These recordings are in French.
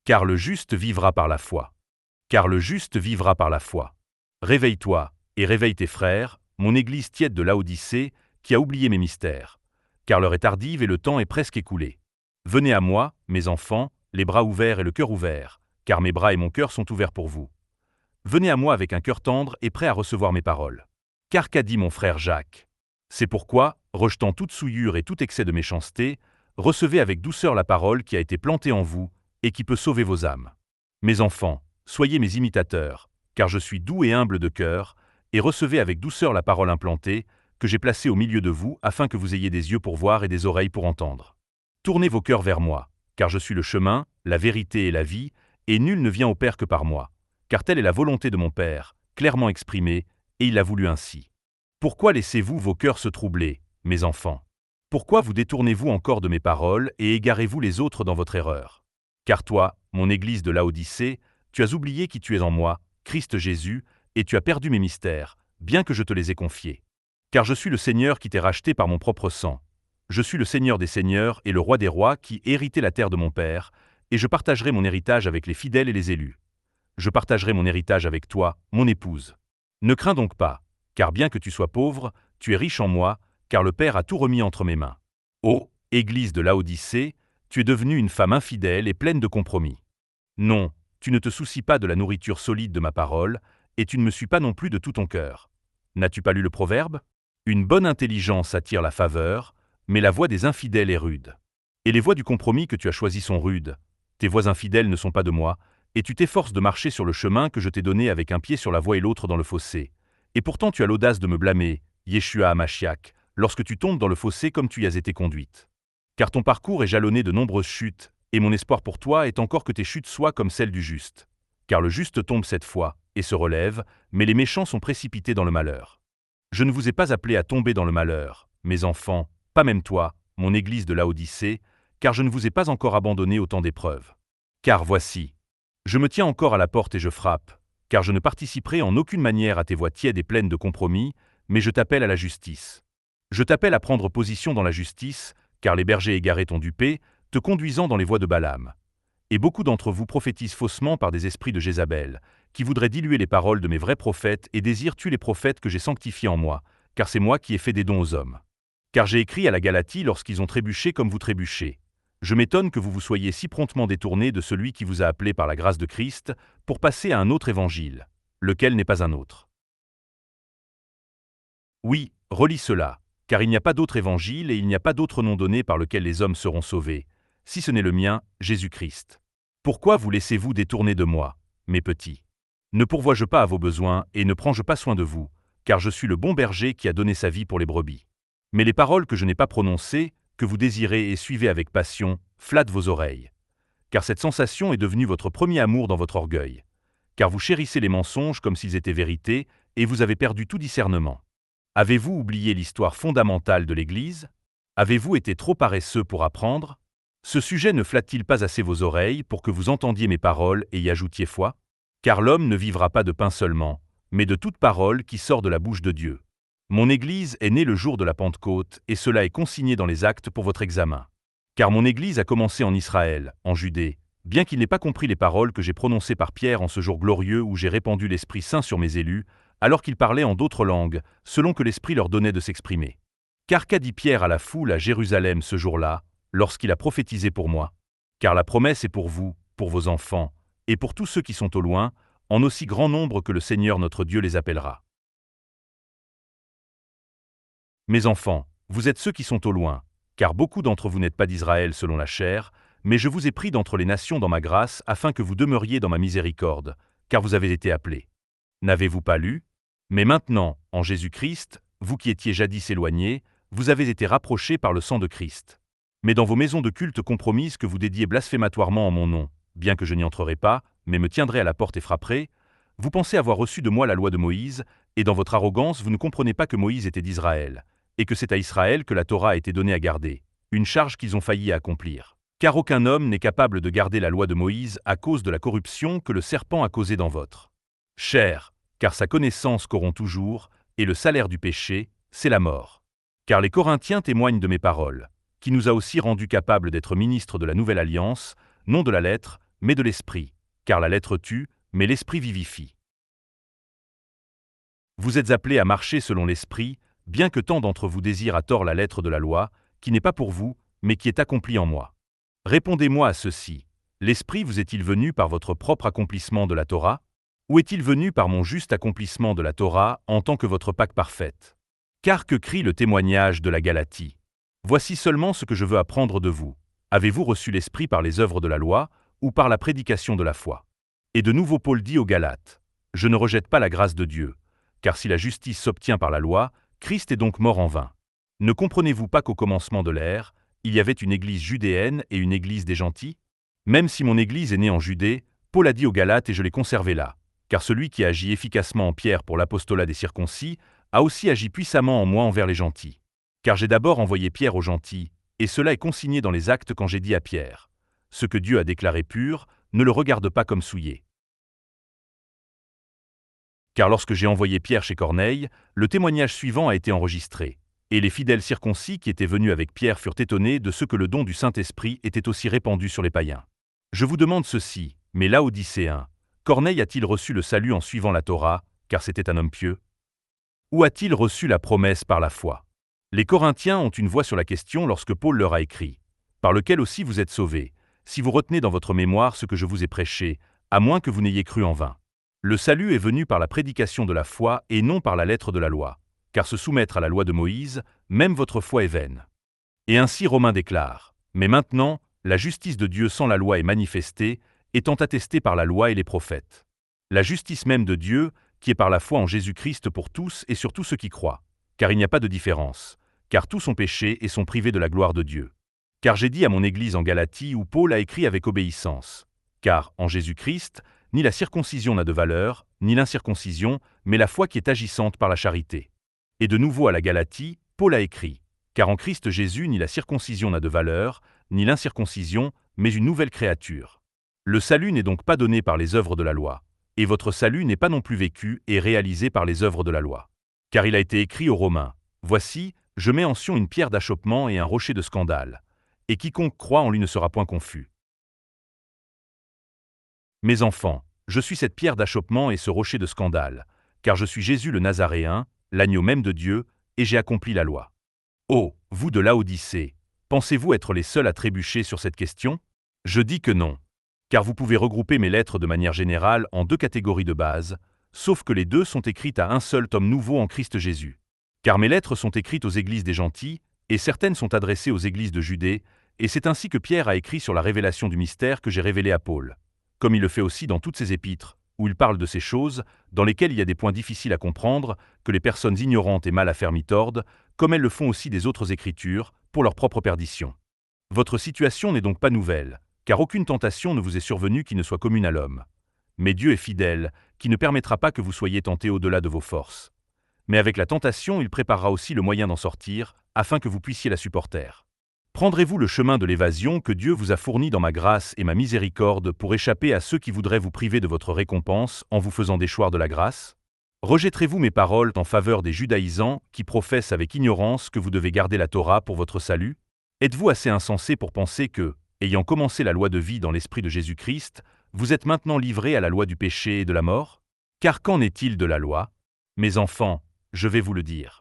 car le juste vivra par la foi. Car le juste vivra par la foi. Réveille-toi, et réveille tes frères, mon Église tiède de Laodicée, qui a oublié mes mystères. Car l'heure est tardive et le temps est presque écoulé. Venez à moi, mes enfants, les bras ouverts et le cœur ouvert, car mes bras et mon cœur sont ouverts pour vous. Venez à moi avec un cœur tendre et prêt à recevoir mes paroles. Car qu'a dit mon frère Jacques? C'est pourquoi, rejetant toute souillure et tout excès de méchanceté, recevez avec douceur la parole qui a été plantée en vous et qui peut sauver vos âmes. Mes enfants, soyez mes imitateurs, car je suis doux et humble de cœur, et recevez avec douceur la parole implantée que j'ai placée au milieu de vous afin que vous ayez des yeux pour voir et des oreilles pour entendre. Tournez vos cœurs vers moi, car je suis le chemin, la vérité et la vie, et nul ne vient au Père que par moi, car telle est la volonté de mon Père, clairement exprimée, et il l'a voulu ainsi. Pourquoi laissez-vous vos cœurs se troubler, mes enfants? Pourquoi vous détournez-vous encore de mes paroles et égarez-vous les autres dans votre erreur? Car toi, mon Église de Laodicée, tu as oublié qui tu es en moi, Christ Jésus, et tu as perdu mes mystères, bien que je te les ai confiés. Car je suis le Seigneur qui t'ai racheté par mon propre sang. Je suis le Seigneur des seigneurs et le Roi des rois qui héritait la terre de mon Père, et je partagerai mon héritage avec les fidèles et les élus. Je partagerai mon héritage avec toi, mon épouse. Ne crains donc pas, car bien que tu sois pauvre, tu es riche en moi, car le Père a tout remis entre mes mains. Ô Église de Laodicée, tu es devenue une femme infidèle et pleine de compromis. Non, tu ne te soucies pas de la nourriture solide de ma parole, et tu ne me suis pas non plus de tout ton cœur. N'as-tu pas lu le proverbe? Une bonne intelligence attire la faveur, mais la voie des infidèles est rude. Et les voies du compromis que tu as choisies sont rudes. Tes voies infidèles ne sont pas de moi, et tu t'efforces de marcher sur le chemin que je t'ai donné avec un pied sur la voie et l'autre dans le fossé. Et pourtant tu as l'audace de me blâmer, Yeshua Hamashiach, lorsque tu tombes dans le fossé comme tu y as été conduite. Car ton parcours est jalonné de nombreuses chutes, et mon espoir pour toi est encore que tes chutes soient comme celles du juste. Car le juste tombe 7 fois, et se relève, mais les méchants sont précipités dans le malheur. Je ne vous ai pas appelé à tomber dans le malheur, mes enfants, pas même toi, mon Église de Laodicée, car je ne vous ai pas encore abandonné au temps d'épreuve. Car voici, je me tiens encore à la porte et je frappe, car je ne participerai en aucune manière à tes voies tièdes et pleines de compromis, mais je t'appelle à la justice. Je t'appelle à prendre position dans la justice, car les bergers égarés t'ont dupé, te conduisant dans les voies de Balaam. Et beaucoup d'entre vous prophétisent faussement par des esprits de Jézabel, qui voudraient diluer les paroles de mes vrais prophètes et désirent tuer les prophètes que j'ai sanctifiés en moi, car c'est moi qui ai fait des dons aux hommes. Car j'ai écrit à la Galatie lorsqu'ils ont trébuché comme vous trébuchez. Je m'étonne que vous vous soyez si promptement détournés de celui qui vous a appelé par la grâce de Christ pour passer à un autre évangile, lequel n'est pas un autre. Oui, relis cela, car il n'y a pas d'autre évangile et il n'y a pas d'autre nom donné par lequel les hommes seront sauvés, si ce n'est le mien, Jésus-Christ. Pourquoi vous laissez-vous détourner de moi, mes petits? Ne pourvois-je pas à vos besoins et ne prends-je pas soin de vous, car je suis le bon berger qui a donné sa vie pour les brebis. Mais les paroles que je n'ai pas prononcées, que vous désirez et suivez avec passion, flattent vos oreilles. Car cette sensation est devenue votre premier amour dans votre orgueil. Car vous chérissez les mensonges comme s'ils étaient vérités, et vous avez perdu tout discernement. Avez-vous oublié l'histoire fondamentale de l'Église? Avez-vous été trop paresseux pour apprendre? Ce sujet ne flatte-t-il pas assez vos oreilles pour que vous entendiez mes paroles et y ajoutiez foi? Car l'homme ne vivra pas de pain seulement, mais de toute parole qui sort de la bouche de Dieu. Mon Église est née le jour de la Pentecôte, et cela est consigné dans les actes pour votre examen. Car mon Église a commencé en Israël, en Judée, bien qu'il n'ait pas compris les paroles que j'ai prononcées par Pierre en ce jour glorieux où j'ai répandu l'Esprit Saint sur mes élus, alors qu'ils parlaient en d'autres langues, selon que l'Esprit leur donnait de s'exprimer. Car qu'a dit Pierre à la foule à Jérusalem ce jour-là, lorsqu'il a prophétisé pour moi? Car la promesse est pour vous, pour vos enfants, et pour tous ceux qui sont au loin, en aussi grand nombre que le Seigneur notre Dieu les appellera. Mes enfants, vous êtes ceux qui sont au loin, car beaucoup d'entre vous n'êtes pas d'Israël selon la chair, mais je vous ai pris d'entre les nations dans ma grâce afin que vous demeuriez dans ma miséricorde, car vous avez été appelés. N'avez-vous pas lu? Mais maintenant, en Jésus-Christ, vous qui étiez jadis éloignés, vous avez été rapprochés par le sang de Christ. Mais dans vos maisons de culte compromises que vous dédiez blasphématoirement en mon nom, bien que je n'y entrerai pas, mais me tiendrai à la porte et frapperai, vous pensez avoir reçu de moi la loi de Moïse, et dans votre arrogance vous ne comprenez pas que Moïse était d'Israël, et que c'est à Israël que la Torah a été donnée à garder, une charge qu'ils ont failli accomplir. Car aucun homme n'est capable de garder la loi de Moïse à cause de la corruption que le serpent a causée dans votre chair, car sa connaissance corrompt toujours, et le salaire du péché, c'est la mort. Car les Corinthiens témoignent de mes paroles, qui nous a aussi rendus capables d'être ministres de la nouvelle alliance, non de la lettre, mais de l'esprit, car la lettre tue, mais l'esprit vivifie. Vous êtes appelés à marcher selon l'esprit, bien que tant d'entre vous désirent à tort la lettre de la loi, qui n'est pas pour vous, mais qui est accomplie en moi. Répondez-moi à ceci. L'esprit vous est-il venu par votre propre accomplissement de la Torah? Ou est-il venu par mon juste accomplissement de la Torah en tant que votre Pâque parfaite? Car que crie le témoignage de la Galatie? Voici seulement ce que je veux apprendre de vous. Avez-vous reçu l'Esprit par les œuvres de la loi, ou par la prédication de la foi? Et de nouveau Paul dit aux Galates, « Je ne rejette pas la grâce de Dieu, car si la justice s'obtient par la loi, Christ est donc mort en vain. Ne comprenez-vous pas qu'au commencement de l'ère, il y avait une église judéenne et une église des gentils? Même si mon église est née en Judée, Paul a dit aux Galates et je l'ai conservé là, car celui qui agit efficacement en Pierre pour l'apostolat des circoncis a aussi agi puissamment en moi envers les gentils. Car j'ai d'abord envoyé Pierre aux gentils, et cela est consigné dans les actes quand j'ai dit à Pierre, « Ce que Dieu a déclaré pur, ne le regarde pas comme souillé. » Car lorsque j'ai envoyé Pierre chez Corneille, le témoignage suivant a été enregistré, et les fidèles circoncis qui étaient venus avec Pierre furent étonnés de ce que le don du Saint-Esprit était aussi répandu sur les païens. Je vous demande ceci, mes Laodicéens, Corneille a-t-il reçu le salut en suivant la Torah, car c'était un homme pieux? Ou a-t-il reçu la promesse par la foi? Les Corinthiens ont une voix sur la question lorsque Paul leur a écrit, « Par lequel aussi vous êtes sauvés, si vous retenez dans votre mémoire ce que je vous ai prêché, à moins que vous n'ayez cru en vain. » Le salut est venu par la prédication de la foi et non par la lettre de la loi, car se soumettre à la loi de Moïse, même votre foi est vaine. Et ainsi Romains déclare, « Mais maintenant, la justice de Dieu sans la loi est manifestée, étant attestée par la loi et les prophètes. La justice même de Dieu, qui est par la foi en Jésus-Christ pour tous et sur tous ceux qui croient, car il n'y a pas de différence, car tous sont péchés et sont privés de la gloire de Dieu. Car j'ai dit à mon Église en Galatie où Paul a écrit avec obéissance, car en Jésus-Christ, ni la circoncision n'a de valeur, ni l'incirconcision, mais la foi qui est agissante par la charité. Et de nouveau à la Galatie, Paul a écrit, « Car en Christ Jésus ni la circoncision n'a de valeur, ni l'incirconcision, mais une nouvelle créature. Le salut n'est donc pas donné par les œuvres de la loi, et votre salut n'est pas non plus vécu et réalisé par les œuvres de la loi. Car il a été écrit aux Romains, « Voici, je mets en Sion une pierre d'achoppement et un rocher de scandale, et quiconque croit en lui ne sera point confus. » Mes enfants, je suis cette pierre d'achoppement et ce rocher de scandale, car je suis Jésus le Nazaréen, l'agneau même de Dieu, et j'ai accompli la loi. Oh, vous de Laodicée, pensez-vous être les seuls à trébucher sur cette question? Je dis que non. Car vous pouvez regrouper mes lettres de manière générale en deux catégories de base, sauf que les deux sont écrites à un seul homme nouveau en Christ Jésus. Car mes lettres sont écrites aux églises des gentils, et certaines sont adressées aux églises de Judée, et c'est ainsi que Pierre a écrit sur la révélation du mystère que j'ai révélé à Paul. Comme il le fait aussi dans toutes ses épîtres, où il parle de ces choses, dans lesquelles il y a des points difficiles à comprendre, que les personnes ignorantes et mal affermies tordent, comme elles le font aussi des autres Écritures, pour leur propre perdition. Votre situation n'est donc pas nouvelle, car aucune tentation ne vous est survenue qui ne soit commune à l'homme. Mais Dieu est fidèle, qui ne permettra pas que vous soyez tentés au-delà de vos forces. Mais avec la tentation, il préparera aussi le moyen d'en sortir, afin que vous puissiez la supporter. Prendrez-vous le chemin de l'évasion que Dieu vous a fourni dans ma grâce et ma miséricorde pour échapper à ceux qui voudraient vous priver de votre récompense en vous faisant déchoir de la grâce? Rejetterez-vous mes paroles en faveur des judaïsants qui professent avec ignorance que vous devez garder la Torah pour votre salut? Êtes-vous assez insensé pour penser que, ayant commencé la loi de vie dans l'esprit de Jésus-Christ, vous êtes maintenant livrés à la loi du péché et de la mort? Car qu'en est-il de la loi? Mes enfants, je vais vous le dire.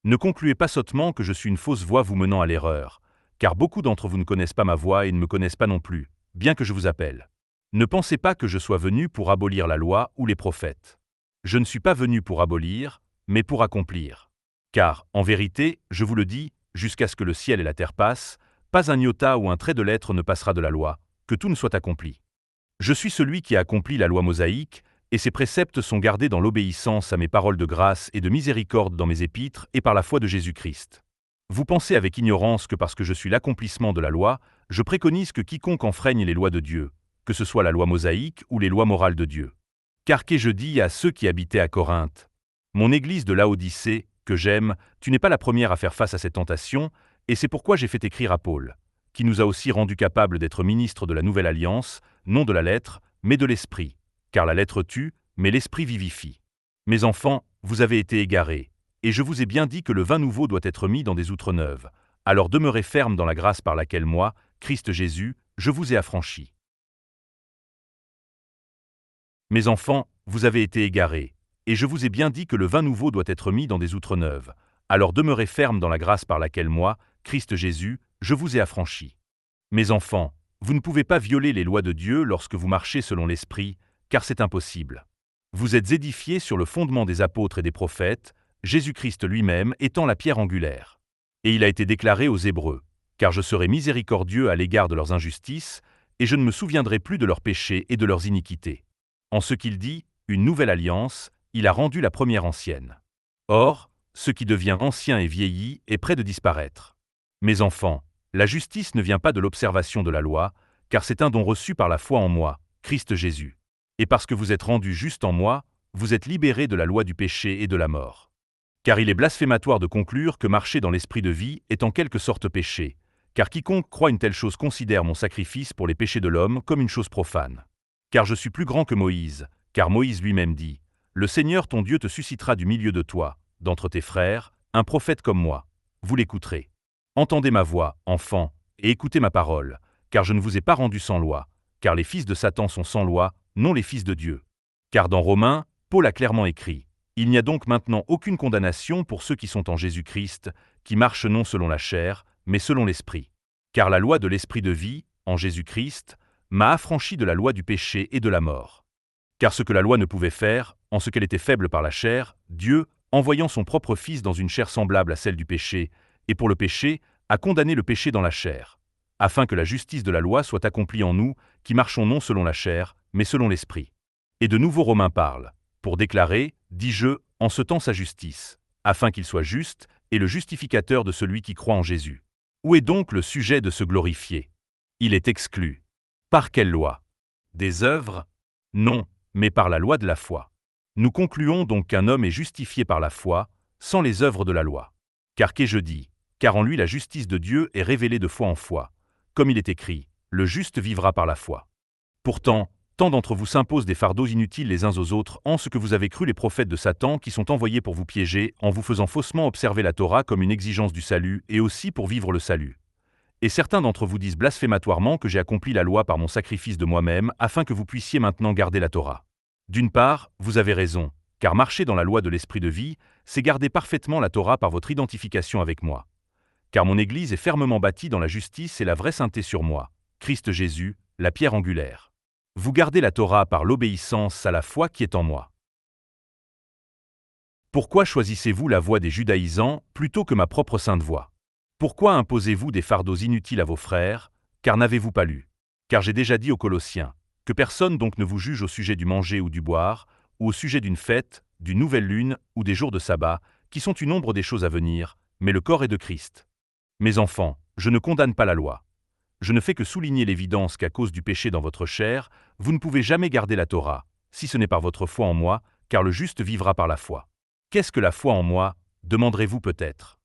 Ne concluez pas sottement que je suis une fausse voie vous menant à l'erreur, car beaucoup d'entre vous ne connaissent pas ma voix et ne me connaissent pas non plus, bien que je vous appelle. Ne pensez pas que je sois venu pour abolir la loi ou les prophètes. Je ne suis pas venu pour abolir, mais pour accomplir. Car, en vérité, je vous le dis, jusqu'à ce que le ciel et la terre passent, pas un iota ou un trait de lettre ne passera de la loi, que tout ne soit accompli. Je suis celui qui a accompli la loi mosaïque, et ses préceptes sont gardés dans l'obéissance à mes paroles de grâce et de miséricorde dans mes épîtres et par la foi de Jésus-Christ. Vous pensez avec ignorance que parce que je suis l'accomplissement de la loi, je préconise que quiconque enfreigne les lois de Dieu, que ce soit la loi mosaïque ou les lois morales de Dieu. Car qu'ai-je dit à ceux qui habitaient à Corinthe? Mon église de Laodicée, que j'aime, tu n'es pas la première à faire face à cette tentation, et c'est pourquoi j'ai fait écrire à Paul, qui nous a aussi rendus capables d'être ministres de la nouvelle alliance, non de la lettre, mais de l'esprit. Car la lettre tue, mais l'esprit vivifie. Mes enfants, vous avez été égarés, et je vous ai bien dit que le vin nouveau doit être mis dans des outres neuves. Alors demeurez fermes dans la grâce par laquelle moi, Christ Jésus, je vous ai affranchis. Mes enfants, vous avez été égarés, et je vous ai bien dit que le vin nouveau doit être mis dans des outres neuves. Alors demeurez fermes dans la grâce par laquelle moi, Christ Jésus, je vous ai affranchis. Mes enfants, vous ne pouvez pas violer les lois de Dieu lorsque vous marchez selon l'Esprit, car c'est impossible. Vous êtes édifiés sur le fondement des apôtres et des prophètes, Jésus-Christ lui-même étant la pierre angulaire. Et il a été déclaré aux Hébreux, car je serai miséricordieux à l'égard de leurs injustices, et je ne me souviendrai plus de leurs péchés et de leurs iniquités. En ce qu'il dit, une nouvelle alliance, il a rendu la première ancienne. Or, ce qui devient ancien et vieilli est près de disparaître. Mes enfants, la justice ne vient pas de l'observation de la loi, car c'est un don reçu par la foi en moi, Christ Jésus. Et parce que vous êtes rendus justes en moi, vous êtes libérés de la loi du péché et de la mort. Car il est blasphématoire de conclure que marcher dans l'esprit de vie est en quelque sorte péché, car quiconque croit une telle chose considère mon sacrifice pour les péchés de l'homme comme une chose profane. Car je suis plus grand que Moïse, car Moïse lui-même dit, « Le Seigneur ton Dieu te suscitera du milieu de toi, d'entre tes frères, un prophète comme moi. Vous l'écouterez. Entendez ma voix, enfants, et écoutez ma parole, car je ne vous ai pas rendu sans loi, car les fils de Satan sont sans loi, non les fils de Dieu. Car dans Romains, Paul a clairement écrit, « Il n'y a donc maintenant aucune condamnation pour ceux qui sont en Jésus-Christ, qui marchent non selon la chair, mais selon l'Esprit. Car la loi de l'Esprit de vie, en Jésus-Christ, m'a affranchi de la loi du péché et de la mort. Car ce que la loi ne pouvait faire, en ce qu'elle était faible par la chair, Dieu, envoyant son propre Fils dans une chair semblable à celle du péché, et pour le péché, a condamné le péché dans la chair, afin que la justice de la loi soit accomplie en nous, qui marchons non selon la chair, mais selon l'Esprit. Et de nouveau Romains parle, pour déclarer, dis-je, en ce temps sa justice, afin qu'il soit juste, et le justificateur de celui qui croit en Jésus. Où est donc le sujet de se glorifier? Il est exclu. Par quelle loi? Des œuvres? Non, mais par la loi de la foi. Nous concluons donc qu'un homme est justifié par la foi, sans les œuvres de la loi. Car qu'ai-je dit? Car en lui la justice de Dieu est révélée de foi en foi. Comme il est écrit, le juste vivra par la foi. Pourtant, tant d'entre vous s'imposent des fardeaux inutiles les uns aux autres en ce que vous avez cru les prophètes de Satan qui sont envoyés pour vous piéger en vous faisant faussement observer la Torah comme une exigence du salut et aussi pour vivre le salut. Et certains d'entre vous disent blasphématoirement que j'ai accompli la loi par mon sacrifice de moi-même afin que vous puissiez maintenant garder la Torah. D'une part, vous avez raison, car marcher dans la loi de l'esprit de vie, c'est garder parfaitement la Torah par votre identification avec moi. Car mon Église est fermement bâtie dans la justice et la vraie sainteté sur moi, Christ Jésus, la pierre angulaire. Vous gardez la Torah par l'obéissance à la foi qui est en moi. Pourquoi choisissez-vous la voie des judaïsants plutôt que ma propre sainte voie? Pourquoi imposez-vous des fardeaux inutiles à vos frères, car n'avez-vous pas lu? Car j'ai déjà dit aux Colossiens, que personne donc ne vous juge au sujet du manger ou du boire, ou au sujet d'une fête, d'une nouvelle lune ou des jours de sabbat, qui sont une ombre des choses à venir, mais le corps est de Christ. Mes enfants, je ne condamne pas la loi. Je ne fais que souligner l'évidence qu'à cause du péché dans votre chair, vous ne pouvez jamais garder la Torah, si ce n'est par votre foi en moi, car le juste vivra par la foi. Qu'est-ce que la foi en moi, demanderez-vous peut-être?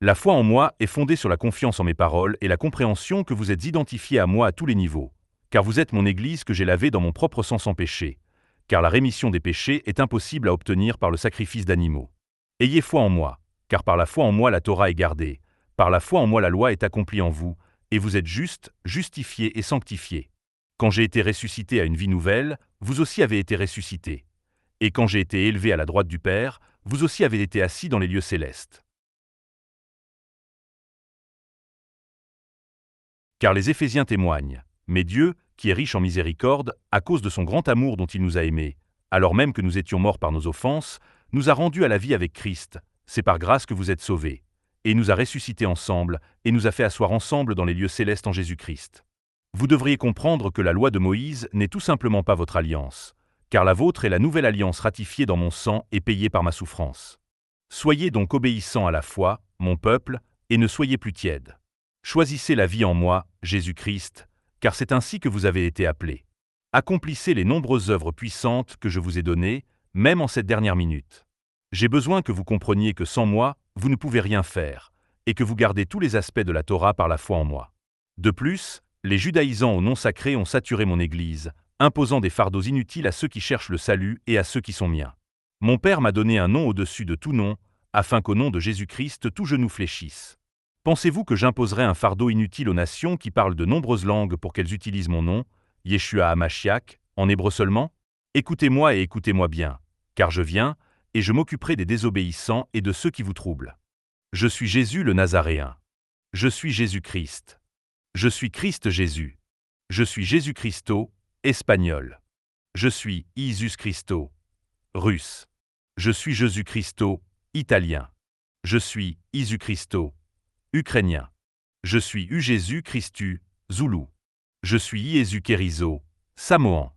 La foi en moi est fondée sur la confiance en mes paroles et la compréhension que vous êtes identifiés à moi à tous les niveaux, car vous êtes mon Église que j'ai lavée dans mon propre sang sans péché, car la rémission des péchés est impossible à obtenir par le sacrifice d'animaux. Ayez foi en moi, car par la foi en moi la Torah est gardée, par la foi en moi la loi est accomplie en vous, et vous êtes justes, justifiés et sanctifiés. Quand j'ai été ressuscité à une vie nouvelle, vous aussi avez été ressuscités. Et quand j'ai été élevé à la droite du Père, vous aussi avez été assis dans les lieux célestes. Car les Éphésiens témoignent, mais Dieu, qui est riche en miséricorde, à cause de son grand amour dont il nous a aimés, alors même que nous étions morts par nos offenses, nous a rendus à la vie avec Christ, c'est par grâce que vous êtes sauvés, et nous a ressuscités ensemble, et nous a fait asseoir ensemble dans les lieux célestes en Jésus-Christ. Vous devriez comprendre que la loi de Moïse n'est tout simplement pas votre alliance, car la vôtre est la nouvelle alliance ratifiée dans mon sang et payée par ma souffrance. Soyez donc obéissants à la foi, mon peuple, et ne soyez plus tièdes. Choisissez la vie en moi, Jésus-Christ, car c'est ainsi que vous avez été appelés. Accomplissez les nombreuses œuvres puissantes que je vous ai données, même en cette dernière minute. J'ai besoin que vous compreniez que sans moi, vous ne pouvez rien faire, et que vous gardez tous les aspects de la Torah par la foi en moi. De plus, les judaïsants au nom sacré ont saturé mon Église, imposant des fardeaux inutiles à ceux qui cherchent le salut et à ceux qui sont miens. Mon Père m'a donné un nom au-dessus de tout nom, afin qu'au nom de Jésus-Christ tout genou fléchisse. Pensez-vous que j'imposerai un fardeau inutile aux nations qui parlent de nombreuses langues pour qu'elles utilisent mon nom, Yeshua HaMashiach, en hébreu seulement? Écoutez-moi et écoutez-moi bien, car je viens, et je m'occuperai des désobéissants et de ceux qui vous troublent. Je suis Jésus le Nazaréen. Je suis Jésus-Christ. Je suis Christ Jésus. Je suis Jésus Christo, espagnol. Je suis Isus Christo, russe. Je suis Jésus Christo, italien. Je suis Isu Christo, ukrainien. Je suis Jésus Christu, zoulou. Je suis Jésus Kerizo, samoan.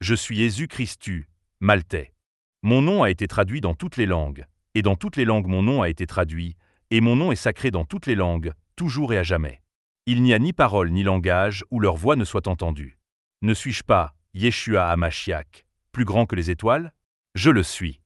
Je suis Jésus Christu, maltais. Mon nom a été traduit dans toutes les langues, et dans toutes les langues mon nom a été traduit, et mon nom est sacré dans toutes les langues, toujours et à jamais. Il n'y a ni parole ni langage où leur voix ne soit entendue. Ne suis-je pas, Yeshua HaMashiach, plus grand que les étoiles? Je le suis.